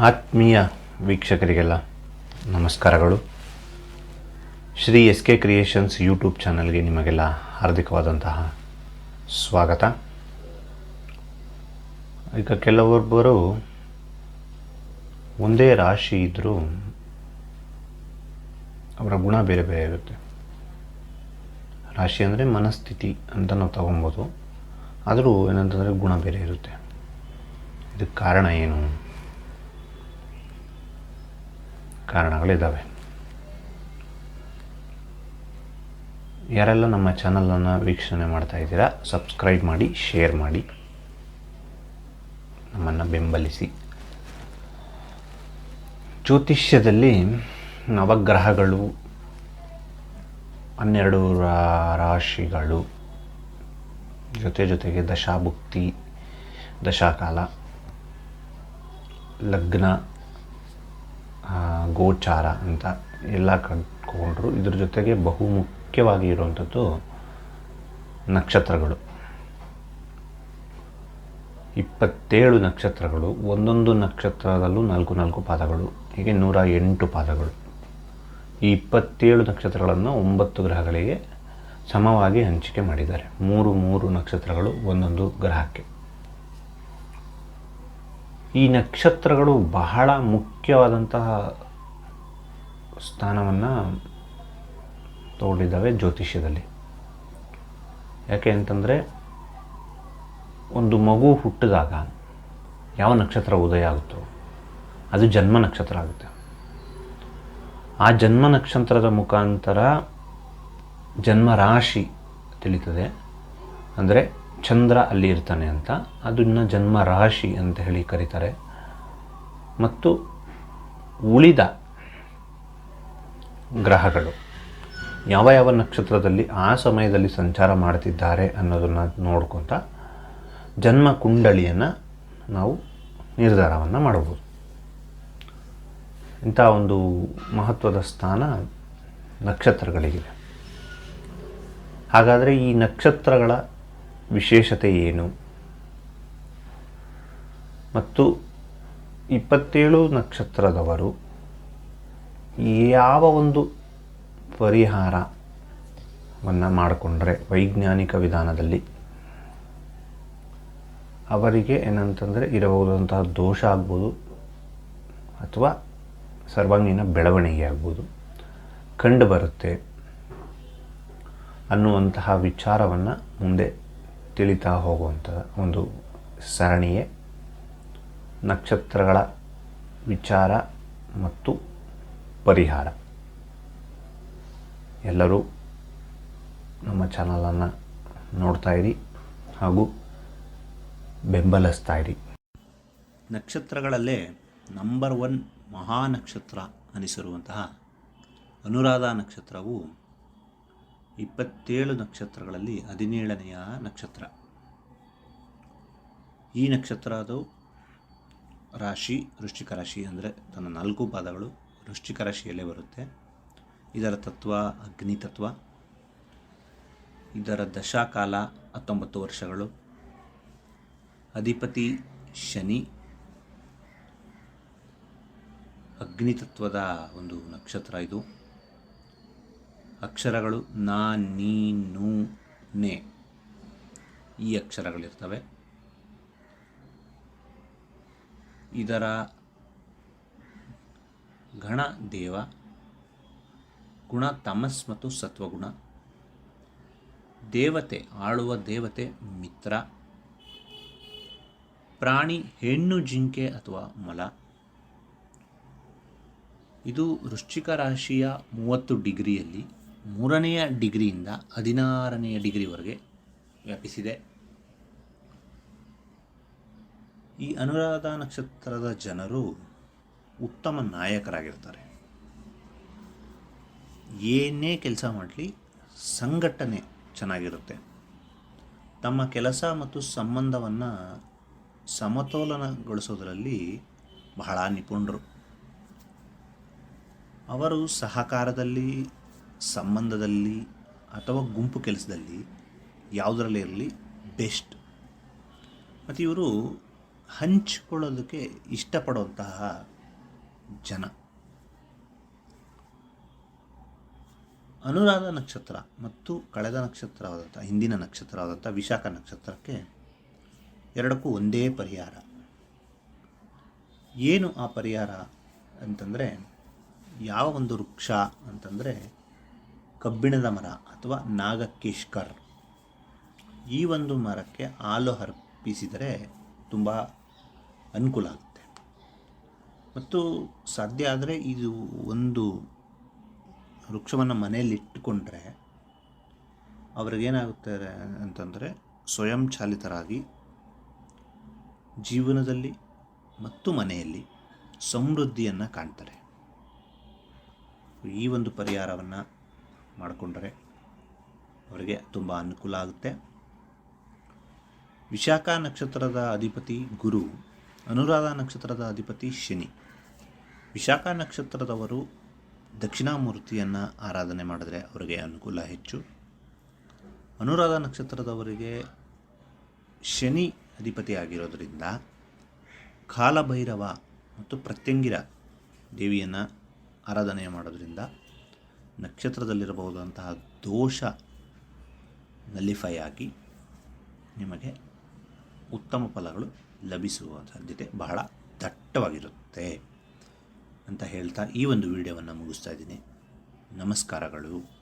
ಆತ್ಮೀಯ ವೀಕ್ಷಕರಿಗೆಲ್ಲ ನಮಸ್ಕಾರಗಳು. Shri S K creations YouTube ಚಾನಲ್ಗೆ ನಿಮಗೆಲ್ಲ ಹಾರ್ದಿಕವಾದಂತಹ ಸ್ವಾಗತ. ಈಗ ಕೆಲವೊಬ್ಬರು ಒಂದೇ ರಾಶಿ ಇದ್ದರೂ ಅವರ ಗುಣ ಬೇರೆ ಬೇರೆ ಇರುತ್ತೆ. ರಾಶಿ ಅಂದರೆ ಮನಸ್ಥಿತಿ ಅಂತ ನಾವು ತಗೊಬೋದು. ಆದರೂ ಏನಂತಂದರೆ ಗುಣ ಬೇರೆ ಇರುತ್ತೆ. ಇದಕ್ಕೆ ಕಾರಣ ಏನು? ಕಾರಣಗಳಿದ್ದಾವೆ. ಯಾರೆಲ್ಲ ನಮ್ಮ ಚಾನಲನ್ನು ವೀಕ್ಷಣೆ ಮಾಡ್ತಾ ಇದ್ದೀರಾ, ಸಬ್ಸ್ಕ್ರೈಬ್ ಮಾಡಿ, ಶೇರ್ ಮಾಡಿ, ನಮ್ಮನ್ನು ಬೆಂಬಲಿಸಿ. ಜ್ಯೋತಿಷ್ಯದಲ್ಲಿ ನವಗ್ರಹಗಳು, 12 ರಾಶಿಗಳು, ಜೊತೆಗೆ ದಶಾಭುಕ್ತಿ, ದಶಾಕಾಲ, ಲಗ್ನ, ಗೋಚಾರ ಅಂತ ಎಲ್ಲ ಕಂಡುಕೊಂಡ್ರು. ಇದ್ರ ಜೊತೆಗೆ ಬಹುಮುಖ್ಯವಾಗಿ ಇರುವಂಥದ್ದು ನಕ್ಷತ್ರಗಳು. 27 ನಕ್ಷತ್ರಗಳು, ಒಂದೊಂದು ನಕ್ಷತ್ರದಲ್ಲೂ 4 ಪಾದಗಳು, ಹೀಗೆ 108 ಪಾದಗಳು. ಈ 27 ನಕ್ಷತ್ರಗಳನ್ನು 9 ಗ್ರಹಗಳಿಗೆ ಸಮವಾಗಿ ಹಂಚಿಕೆ ಮಾಡಿದ್ದಾರೆ. 3 ನಕ್ಷತ್ರಗಳು ಒಂದೊಂದು ಗ್ರಹಕ್ಕೆ. ಈ ನಕ್ಷತ್ರಗಳು ಬಹಳ ಮುಖ್ಯವಾದಂತಹ ಸ್ಥಾನವನ್ನು ತಗೊಂಡಿದ್ದಾವೆ ಜ್ಯೋತಿಷ್ಯದಲ್ಲಿ. ಯಾಕೆ ಅಂತಂದರೆ, ಒಂದು ಮಗು ಹುಟ್ಟಿದಾಗ ಯಾವ ನಕ್ಷತ್ರ ಉದಯ ಆಗುತ್ತೋ ಅದು ಜನ್ಮ ನಕ್ಷತ್ರ ಆಗುತ್ತೆ. ಆ ಜನ್ಮ ನಕ್ಷತ್ರದ ಮುಖಾಂತರ ಜನ್ಮ ರಾಶಿ ತಿಳಿತದೆ. ಅಂದರೆ ಚಂದ್ರ ಅಲ್ಲಿ ಇರ್ತಾನೆ ಅಂತ ಅದನ್ನು ಜನ್ಮ ರಾಶಿ ಅಂತ ಹೇಳಿ ಕರೀತಾರೆ. ಮತ್ತು ಉಳಿದ ಗ್ರಹಗಳು ಯಾವ ನಕ್ಷತ್ರದಲ್ಲಿ ಆ ಸಮಯದಲ್ಲಿ ಸಂಚಾರ ಮಾಡ್ತಿದ್ದಾರೆ ಅನ್ನೋದನ್ನು ನೋಡ್ಕೊತ ಜನ್ಮ ಕುಂಡಳಿಯನ್ನು ನಾವು ನಿರ್ಧಾರವನ್ನು ಮಾಡಬಹುದು. ಇಂಥ ಒಂದು ಮಹತ್ವದ ಸ್ಥಾನ ನಕ್ಷತ್ರಗಳಿಗಿದೆ. ಹಾಗಾದರೆ ಈ ನಕ್ಷತ್ರಗಳ ವಿಶೇಷತೆ ಏನು? ಮತ್ತು 27 ನಕ್ಷತ್ರದವರು ಯಾವ ಒಂದು ಪರಿಹಾರವನ್ನು ಮಾಡಿಕೊಂಡ್ರೆ ವೈಜ್ಞಾನಿಕ ವಿಧಾನದಲ್ಲಿ ಅವರಿಗೆ ಏನಂತಂದರೆ ಇರಬಹುದಂತಹ ದೋಷ ಆಗ್ಬೋದು ಅಥವಾ ಸರ್ವಾಂಗೀಣ ಬೆಳವಣಿಗೆ ಆಗ್ಬೋದು ಕಂಡು ಬರುತ್ತೆ ಅನ್ನುವಂತಹ ವಿಚಾರವನ್ನು ಮುಂದೆ ತಿಳಿತಾ ಹೋಗುವಂಥ ಒಂದು ಸರಣಿಯೇ ನಕ್ಷತ್ರಗಳ ವಿಚಾರ ಮತ್ತು ಪರಿಹಾರ. ಎಲ್ಲರೂ ನಮ್ಮ ಚಾನಲನ್ನು ನೋಡ್ತಾ ಇರಿ ಹಾಗೂ ಬೆಂಬಲಿಸ್ತಾ ಇರಿ. ನಕ್ಷತ್ರಗಳಲ್ಲೇ ನಂಬರ್ 1 ಮಹಾನಕ್ಷತ್ರ ಅನಿಸಿರುವಂತಹ ಅನುರಾಧ ನಕ್ಷತ್ರವು 27 ನಕ್ಷತ್ರಗಳಲ್ಲಿ 17ನೆಯ ನಕ್ಷತ್ರ. ಈ ನಕ್ಷತ್ರದ ರಾಶಿ ವೃಶ್ಚಿಕ ರಾಶಿ, ಅಂದರೆ ತನ್ನ 4 ಪಾದಗಳು ವೃಶ್ಚಿಕ ರಾಶಿಯಲ್ಲೇ ಬರುತ್ತೆ. ಇದರ ತತ್ವ ಅಗ್ನಿ ತತ್ವ. ಇದರ ದಶಾಕಾಲ 19 ವರ್ಷಗಳು. ಅಧಿಪತಿ ಶನಿ. ಅಗ್ನಿ ತತ್ವದ ಒಂದು ನಕ್ಷತ್ರ ಇದು. ಅಕ್ಷರಗಳು ನ, ನೀ, ನು, ನೆ ಈ ಅಕ್ಷರಗಳಿರ್ತವೆ. ಇದರ ಗಣ ದೇವ, ಗುಣ ತಮಸ್ ಮತ್ತು ಸತ್ವಗುಣ. ದೇವತೆ, ಆಳುವ ದೇವತೆ ಮಿತ್ರ. ಪ್ರಾಣಿ ಹೆಣ್ಣು ಜಿಂಕೆ ಅಥವಾ ಮೊಲ. ಇದು ವೃಶ್ಚಿಕ ರಾಶಿಯ 30 ಡಿಗ್ರಿಯಲ್ಲಿ 3ನೆಯ ಡಿಗ್ರಿಯಿಂದ 16ನೆಯ ಡಿಗ್ರಿವರೆಗೆ ವ್ಯಾಪಿಸಿದೆ. ಈ ಅನುರಾಧ ನಕ್ಷತ್ರದ ಜನರು ಉತ್ತಮ ನಾಯಕರಾಗಿರ್ತಾರೆ. ಏನೇ ಕೆಲಸ ಮಾಡಲಿ ಸಂಘಟನೆ ಚೆನ್ನಾಗಿರುತ್ತೆ. ತಮ್ಮ ಕೆಲಸ ಮತ್ತು ಸಂಬಂಧವನ್ನು ಸಮತೋಲನಗೊಳಿಸೋದರಲ್ಲಿ ಬಹಳ ನಿಪುಣರು. ಅವರು ಸಹಕಾರದಲ್ಲಿ, ಸಂಬಂಧದಲ್ಲಿ ಅಥವಾ ಗುಂಪು ಕೆಲಸದಲ್ಲಿ ಯಾವುದರಲ್ಲೇ ಇರಲಿ ಬೆಸ್ಟ್. ಮತ್ತು ಇವರು ಹಂಚಿಕೊಳ್ಳೋದಕ್ಕೆ ಇಷ್ಟಪಡುವಂತಹ ಜನ. ಅನುರಾಧ ನಕ್ಷತ್ರ ಮತ್ತು ಕಳೆದ ನಕ್ಷತ್ರವಾದಂಥ ಹಿಂದಿನ ನಕ್ಷತ್ರವಾದಂಥ ವಿಶಾಖ ನಕ್ಷತ್ರಕ್ಕೆ ಎರಡಕ್ಕೂ ಒಂದೇ ಪರಿಹಾರ. ಏನು ಆ ಪರಿಹಾರ ಅಂತಂದರೆ, ಯಾವ ಒಂದು ವೃಕ್ಷ ಅಂತಂದರೆ ಕಬ್ಬಿಣದ ಮರ ಅಥವಾ ನಾಗಕೇಶ್ಕರ್. ಈ ಒಂದು ಮರಕ್ಕೆ ಹಾಲು ಅರ್ಪಿಸಿದರೆ ತುಂಬ ಅನುಕೂಲ ಆಗುತ್ತೆ. ಮತ್ತು ಸಾಧ್ಯ ಆದರೆ ಇದು ಒಂದು ವೃಕ್ಷವನ್ನು ಮನೆಯಲ್ಲಿಟ್ಟುಕೊಂಡ್ರೆ ಅವ್ರಿಗೇನಾಗುತ್ತೆ ಅಂತಂದರೆ ಸ್ವಯಂಚಾಲಿತರಾಗಿ ಜೀವನದಲ್ಲಿ ಮತ್ತು ಮನೆಯಲ್ಲಿ ಸಮೃದ್ಧಿಯನ್ನು ಕಾಣ್ತಾರೆ. ಈ ಒಂದು ಪರಿಹಾರವನ್ನು ಮಾಡಿಕೊಂಡ್ರೆ ಅವರಿಗೆ ತುಂಬ ಅನುಕೂಲ ಆಗುತ್ತೆ. ವಿಶಾಖ ನಕ್ಷತ್ರದ ಅಧಿಪತಿ ಗುರು, ಅನುರಾಧ ನಕ್ಷತ್ರದ ಅಧಿಪತಿ ಶನಿ. ವಿಶಾಖ ನಕ್ಷತ್ರದವರು ದಕ್ಷಿಣಾಮೂರ್ತಿಯನ್ನು ಆರಾಧನೆ ಮಾಡಿದ್ರೆ ಅವರಿಗೆ ಅನುಕೂಲ ಹೆಚ್ಚು. ಅನುರಾಧ ನಕ್ಷತ್ರದವರಿಗೆ ಶನಿ ಅಧಿಪತಿ ಆಗಿರೋದರಿಂದ ಕಾಲಭೈರವ ಮತ್ತು ಪ್ರತ್ಯಂಗಿರ ದೇವಿಯನ್ನು ಆರಾಧನೆ ಮಾಡೋದರಿಂದ ನಕ್ಷತ್ರದಲ್ಲಿರಬಹುದಂತಹ ದೋಷ ನಲಿಫೈ ಆಗಿ ನಿಮಗೆ ಉತ್ತಮ ಫಲಗಳು ಲಭಿಸುವ ಸಾಧ್ಯತೆ ಬಹಳ ದಟ್ಟವಾಗಿರುತ್ತೆ ಅಂತ ಹೇಳ್ತಾ ಈ ಒಂದು ವಿಡಿಯೋವನ್ನು ಮುಗಿಸ್ತಾ ಇದ್ದೀನಿ. ನಮಸ್ಕಾರಗಳು.